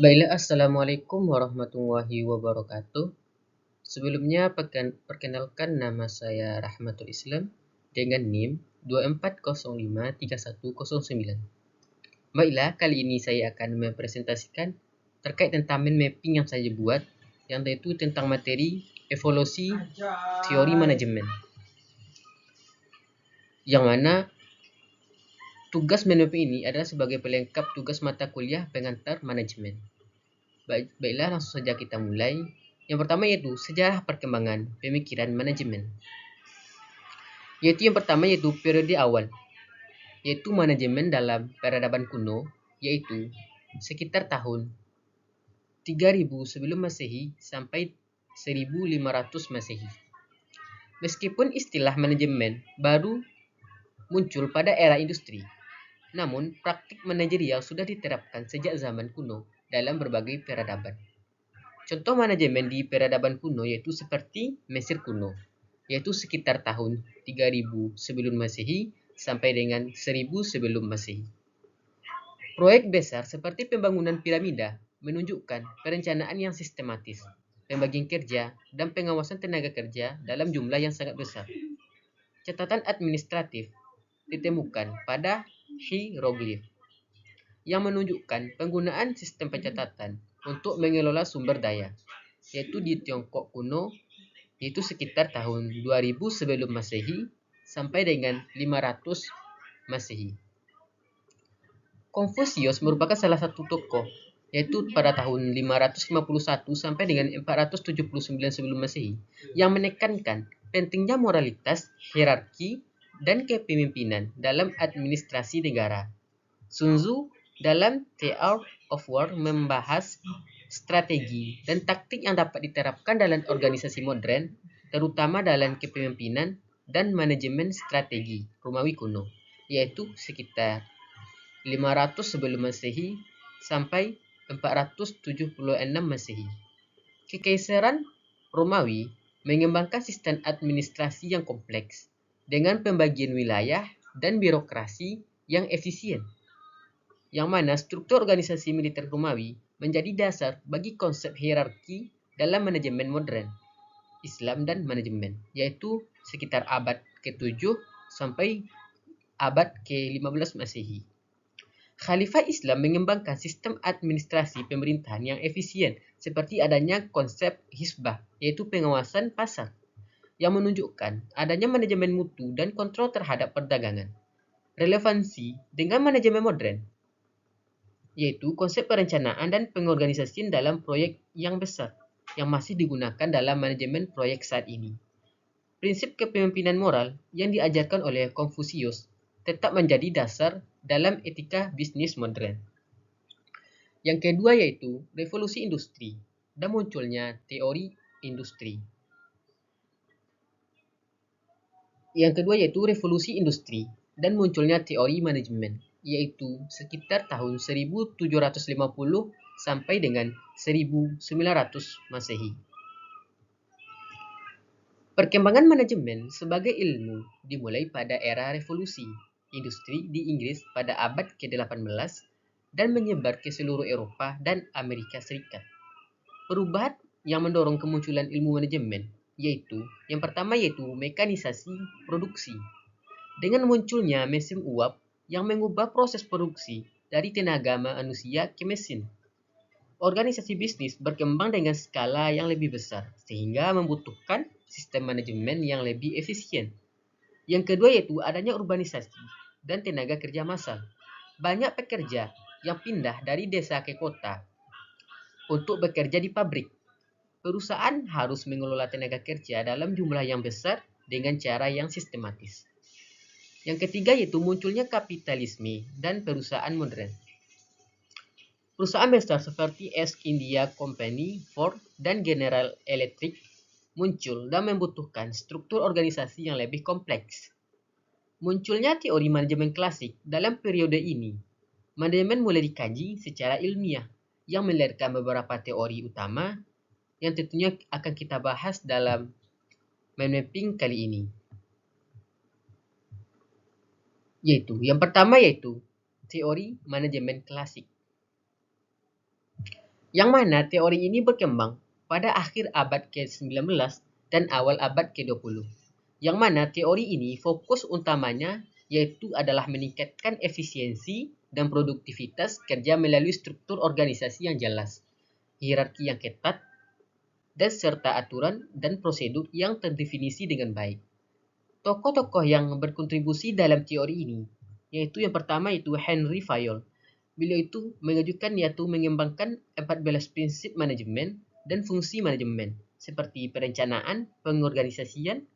Baiklah, Assalamualaikum warahmatullahi wabarakatuh. Sebelumnya, perkenalkan nama saya Rahmatul Islam dengan NIM 24053109. Baiklah, kali ini saya akan mempresentasikan terkait tentang mind mapping yang saya buat, yang yaitu tentang materi evolusi teori manajemen. Yang mana tugas mind mapping ini adalah sebagai pelengkap tugas mata kuliah pengantar manajemen. Baiklah, langsung saja kita mulai. Yang pertama yaitu sejarah perkembangan pemikiran manajemen. Yang pertama yaitu periode awal, yaitu manajemen dalam peradaban kuno, yaitu sekitar tahun 3000 sebelum Masehi sampai 1500 Masehi. Meskipun istilah manajemen baru muncul pada era industri, namun praktik manajerial sudah diterapkan sejak zaman kuno dalam berbagai peradaban. Contoh manajemen di peradaban kuno yaitu seperti Mesir kuno, yaitu sekitar tahun 3000 sebelum Masehi sampai dengan 1000 sebelum Masehi. Proyek besar seperti pembangunan piramida menunjukkan perencanaan yang sistematis, pembagian kerja, dan pengawasan tenaga kerja dalam jumlah yang sangat besar. Catatan administratif ditemukan pada hieroglif yang menunjukkan penggunaan sistem pencatatan untuk mengelola sumber daya, yaitu di Tiongkok kuno, yaitu sekitar tahun 2000 sebelum Masehi sampai dengan 500 Masehi. Konfusius merupakan salah satu tokoh, yaitu pada tahun 551 sampai dengan 479 sebelum Masehi, yang menekankan pentingnya moralitas, hierarki, dan kepemimpinan dalam administrasi negara. Sun Tzu dalam The Art of War membahas strategi dan taktik yang dapat diterapkan dalam organisasi modern, terutama dalam kepemimpinan dan manajemen strategi Romawi kuno, yaitu sekitar 500 sebelum Masehi sampai 476 Masehi. Kekaisaran Romawi mengembangkan sistem administrasi yang kompleks dengan pembagian wilayah dan birokrasi yang efisien, yang mana struktur organisasi militer Romawi menjadi dasar bagi konsep hierarki dalam manajemen modern, Islam dan manajemen, yaitu sekitar abad ke-7 sampai abad ke-15 Masehi. Khalifah Islam mengembangkan sistem administrasi pemerintahan yang efisien seperti adanya konsep hisbah, yaitu pengawasan pasar, yang menunjukkan adanya manajemen mutu dan kontrol terhadap perdagangan. Relevansi dengan manajemen modern, yaitu konsep perencanaan dan pengorganisasian dalam proyek yang besar yang masih digunakan dalam manajemen proyek saat ini. Prinsip kepemimpinan moral yang diajarkan oleh Konfusius tetap menjadi dasar dalam etika bisnis modern. Yang kedua yaitu revolusi industri dan munculnya teori industri. Yang kedua yaitu revolusi industri dan munculnya teori manajemen, yaitu sekitar tahun 1750 sampai dengan 1900 Masehi. Perkembangan manajemen sebagai ilmu dimulai pada era revolusi industri di Inggris pada abad ke-18 dan menyebar ke seluruh Eropa dan Amerika Serikat. Perubahan yang mendorong kemunculan ilmu manajemen yaitu yang pertama yaitu mekanisasi produksi. Dengan munculnya mesin uap yang mengubah proses produksi dari tenaga manusia ke mesin. Organisasi bisnis berkembang dengan skala yang lebih besar sehingga membutuhkan sistem manajemen yang lebih efisien. Yang kedua yaitu adanya urbanisasi dan tenaga kerja massal. Banyak pekerja yang pindah dari desa ke kota untuk bekerja di pabrik. Perusahaan harus mengelola tenaga kerja dalam jumlah yang besar dengan cara yang sistematis. Yang ketiga yaitu munculnya kapitalisme dan perusahaan modern. Perusahaan besar seperti East India Company, Ford, dan General Electric muncul dan membutuhkan struktur organisasi yang lebih kompleks. Munculnya teori manajemen klasik dalam periode ini. Manajemen mulai dikaji secara ilmiah yang melahirkan beberapa teori utama yang tentunya akan kita bahas dalam mind mapping kali ini. Yaitu yang pertama yaitu teori manajemen klasik. Yang mana teori ini berkembang pada akhir abad ke-19 dan awal abad ke-20. Yang mana teori ini fokus utamanya yaitu adalah meningkatkan efisiensi dan produktivitas kerja melalui struktur organisasi yang jelas, hierarki yang ketat, dan serta aturan dan prosedur yang terdefinisi dengan baik. Tokoh-tokoh yang berkontribusi dalam teori ini, yaitu yang pertama itu Henry Fayol. Beliau itu mengajukan yaitu mengembangkan 14 prinsip manajemen dan fungsi manajemen, seperti perencanaan, pengorganisasian,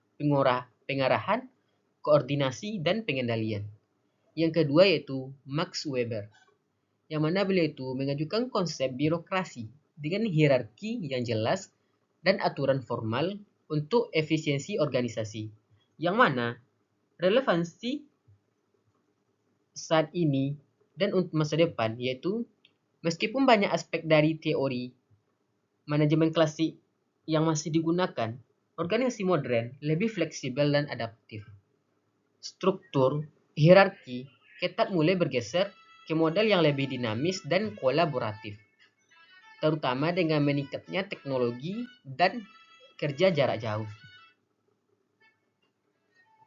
pengarahan, koordinasi, dan pengendalian. Yang kedua yaitu Max Weber, yang mana beliau itu mengajukan konsep birokrasi dengan hierarki yang jelas dan aturan formal untuk efisiensi organisasi, yang mana relevansi saat ini dan untuk masa depan yaitu meskipun banyak aspek dari teori manajemen klasik yang masih digunakan, organisasi modern lebih fleksibel dan adaptif. Struktur, hierarki, ketat mulai bergeser ke model yang lebih dinamis dan kolaboratif, terutama dengan meningkatnya teknologi dan kerja jarak jauh.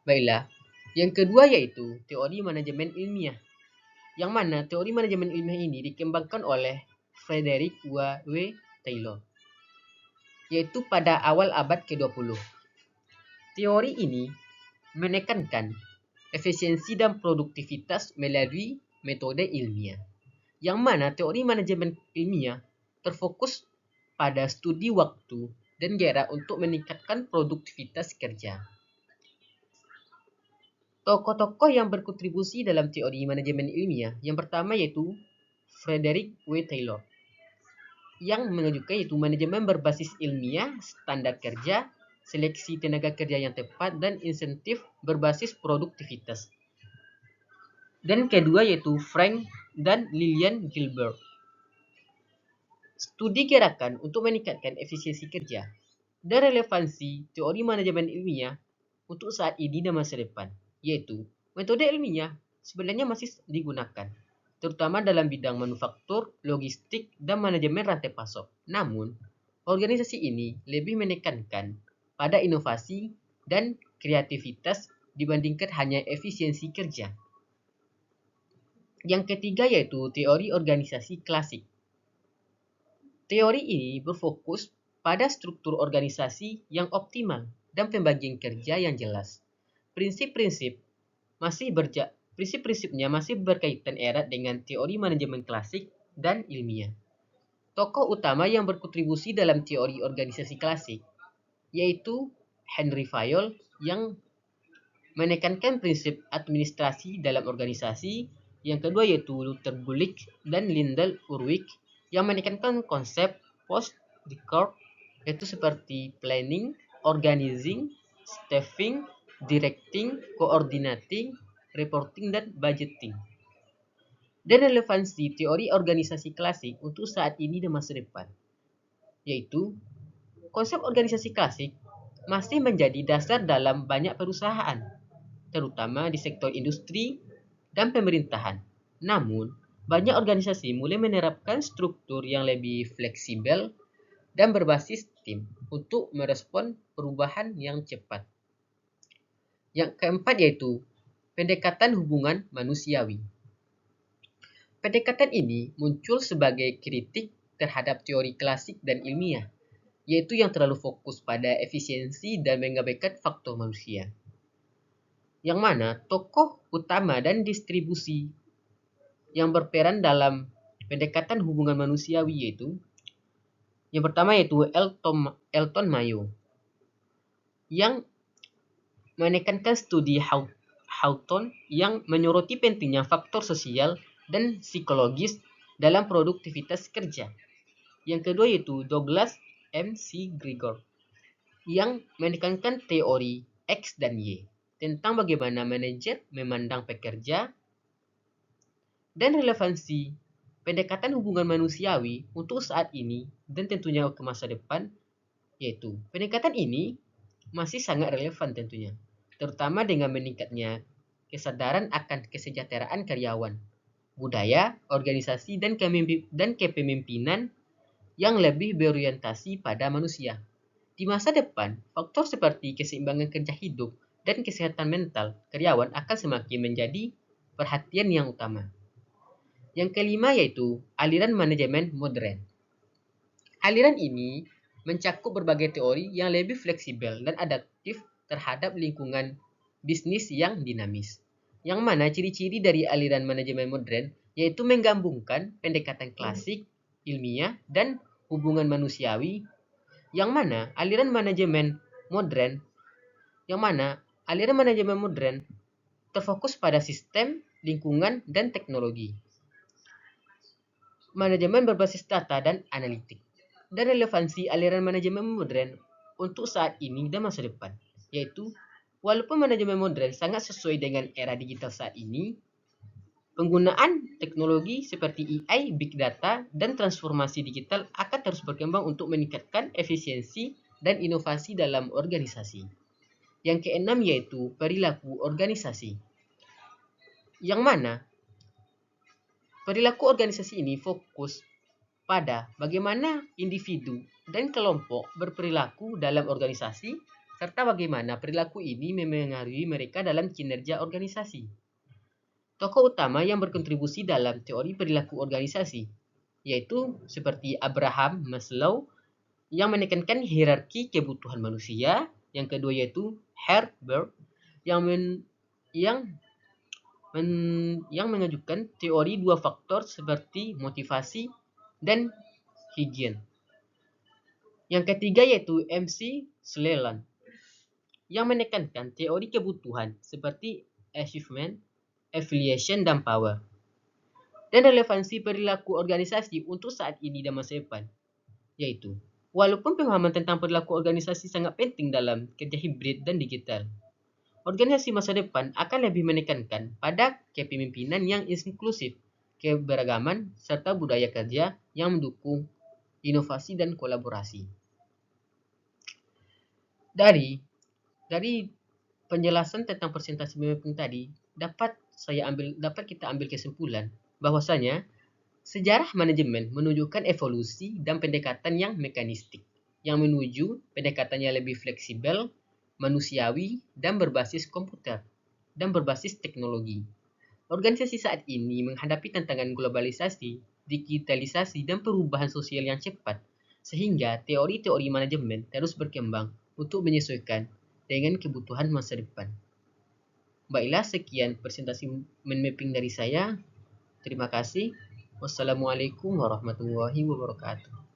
Baiklah, yang kedua yaitu teori manajemen ilmiah, yang mana teori manajemen ilmiah ini dikembangkan oleh Frederick W. Taylor, yaitu pada awal abad ke-20. Teori ini menekankan efisiensi dan produktivitas melalui metode ilmiah, yang mana teori manajemen ilmiah terfokus pada studi waktu dan jarak untuk meningkatkan produktivitas kerja. Tokoh-tokoh yang berkontribusi dalam teori manajemen ilmiah yang pertama yaitu Frederick W. Taylor, yang mengajukan yaitu manajemen berbasis ilmiah, standar kerja, seleksi tenaga kerja yang tepat, dan insentif berbasis produktivitas. Dan kedua yaitu Frank dan Lillian Gilbert, studi gerakan untuk meningkatkan efisiensi kerja dan relevansi teori manajemen ilmiah untuk saat ini dan masa depan, yaitu metode ilmiah sebenarnya masih digunakan, terutama dalam bidang manufaktur, logistik, dan manajemen rantai pasok. Namun, organisasi ini lebih menekankan pada inovasi dan kreativitas dibandingkan hanya efisiensi kerja. Yang ketiga yaitu teori organisasi klasik. Teori ini berfokus pada struktur organisasi yang optimal dan pembagian kerja yang jelas. Prinsip-prinsipnya masih berkaitan erat dengan teori manajemen klasik dan ilmiah. Tokoh utama yang berkontribusi dalam teori organisasi klasik yaitu Henry Fayol yang menekankan prinsip administrasi dalam organisasi. Yang kedua yaitu Luther Gulick dan Lyndall Urwig yang menekankan konsep post-Descartes, yaitu seperti planning, organizing, staffing, directing, coordinating, reporting, dan budgeting. Dan relevansi teori organisasi klasik untuk saat ini dan masa depan, yaitu konsep organisasi klasik masih menjadi dasar dalam banyak perusahaan, terutama di sektor industri dan pemerintahan. Namun, banyak organisasi mulai menerapkan struktur yang lebih fleksibel dan berbasis tim untuk merespon perubahan yang cepat. Yang keempat yaitu pendekatan hubungan manusiawi. Pendekatan ini muncul sebagai kritik terhadap teori klasik dan ilmiah, yaitu yang terlalu fokus pada efisiensi dan mengabaikan faktor manusia. Yang mana tokoh utama dan distribusi yang berperan dalam pendekatan hubungan manusiawi yaitu yang pertama yaitu Elton Mayo, yang menekankan studi Hawthorne yang menyoroti pentingnya faktor sosial dan psikologis dalam produktivitas kerja. Yang kedua yaitu Douglas McGregor yang menekankan teori X dan Y tentang bagaimana manajer memandang pekerja dan relevansi pendekatan hubungan manusiawi untuk saat ini dan tentunya ke masa depan, yaitu pendekatan ini masih sangat relevan tentunya, terutama dengan meningkatnya kesadaran akan kesejahteraan karyawan, budaya, organisasi, dan kepemimpinan yang lebih berorientasi pada manusia. Di masa depan, faktor seperti keseimbangan kerja hidup dan kesehatan mental karyawan akan semakin menjadi perhatian yang utama. Yang kelima yaitu aliran manajemen modern. Aliran ini mencakup berbagai teori yang lebih fleksibel dan adaptif terhadap lingkungan bisnis yang dinamis. Yang mana ciri-ciri dari aliran manajemen modern yaitu menggabungkan pendekatan klasik, ilmiah, dan hubungan manusiawi, yang mana aliran manajemen modern terfokus pada sistem, lingkungan, dan teknologi. Manajemen berbasis data dan analitik. Dan relevansi aliran manajemen modern untuk saat ini dan masa depan, yaitu walaupun manajemen modern sangat sesuai dengan era digital saat ini, penggunaan teknologi seperti AI, Big Data, dan transformasi digital akan terus berkembang untuk meningkatkan efisiensi dan inovasi dalam organisasi. Yang keenam yaitu perilaku organisasi, yang mana perilaku organisasi ini fokus pada bagaimana individu dan kelompok berperilaku dalam organisasi, serta bagaimana perilaku ini memengaruhi mereka dalam kinerja organisasi. Tokoh utama yang berkontribusi dalam teori perilaku organisasi, yaitu seperti Abraham Maslow yang menekankan hierarki kebutuhan manusia, yang kedua yaitu Herbert yang mengajukan teori dua faktor seperti motivasi dan higien. Yang ketiga yaitu MC Sutherland yang menekankan teori kebutuhan seperti achievement, affiliation, dan power. Dan relevansi perilaku organisasi untuk saat ini dan masa depan, yaitu walaupun pemahaman tentang perilaku organisasi sangat penting dalam kerja hibrid dan digital, organisasi masa depan akan lebih menekankan pada kepemimpinan yang inklusif, keberagaman, serta budaya kerja yang mendukung inovasi dan kolaborasi. Dari penjelasan tentang presentasi memimpin tadi, dapat kita ambil kesimpulan bahwasanya sejarah manajemen menunjukkan evolusi dan pendekatan yang mekanistik, yang menuju pendekatan yang lebih fleksibel, manusiawi, dan berbasis komputer dan berbasis teknologi. Organisasi saat ini menghadapi tantangan globalisasi, digitalisasi, dan perubahan sosial yang cepat, sehingga teori-teori manajemen terus berkembang untuk menyesuaikan dengan kebutuhan masa depan. Baiklah, sekian presentasi mind mapping dari saya. Terima kasih. Wassalamualaikum warahmatullahi wabarakatuh.